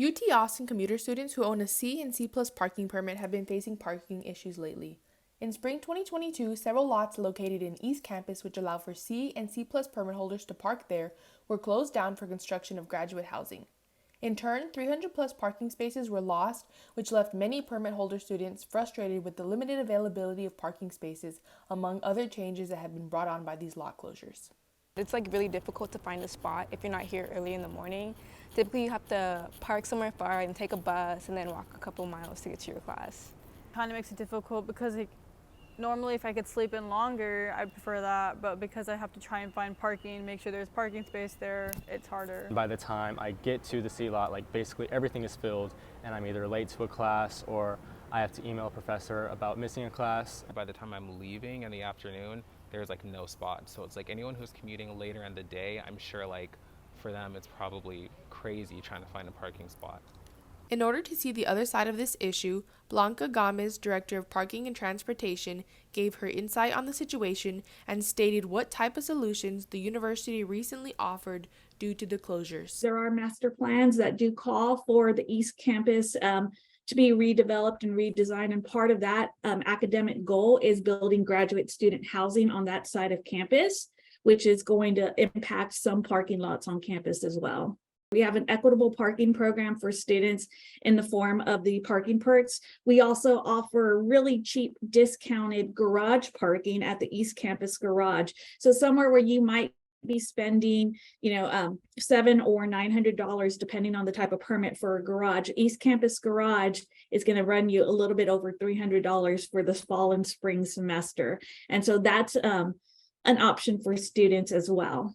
UT Austin commuter students who own a C and C plus parking permit have been facing parking issues lately. In spring 2022, several lots located in East Campus, which allow for C and C plus permit holders to park there, were closed down for construction of graduate housing. In turn, 300 plus parking spaces were lost, which left many permit holder students frustrated with the limited availability of parking spaces, among other changes that have been brought on by these lot closures. It's like really difficult to find a spot if you're not here early in the morning. Typically you have to park somewhere far and take a bus and then walk a couple miles to get to your class. Kind of makes it difficult because normally if I could sleep in longer, I'd prefer that, but because I have to try and find parking, make sure there's parking space there, it's harder. By the time I get to the C lot, like basically everything is filled and I'm either late to a class or I have to email a professor about missing a class. By the time I'm leaving in the afternoon, there's like no spot. So it's like anyone who's commuting later in the day, I'm sure like for them it's probably crazy trying to find a parking spot. In order to see the other side of this issue, Blanca Gomez, Director of Parking and Transportation, gave her insight on the situation and stated what type of solutions the university recently offered due to the closures. There are master plans that do call for the East Campus to be redeveloped and redesigned, and part of that academic goal is building graduate student housing on that side of campus, which is going to impact some parking lots on campus as well. We have an equitable parking program for students in the form of the parking perks. We also offer really cheap discounted garage parking at the East Campus garage. So somewhere where you might be spending, $700 or $900 depending on the type of permit for a garage. East Campus garage is going to run you a little bit over $300 for the fall and spring semester. And so that's an option for students as well.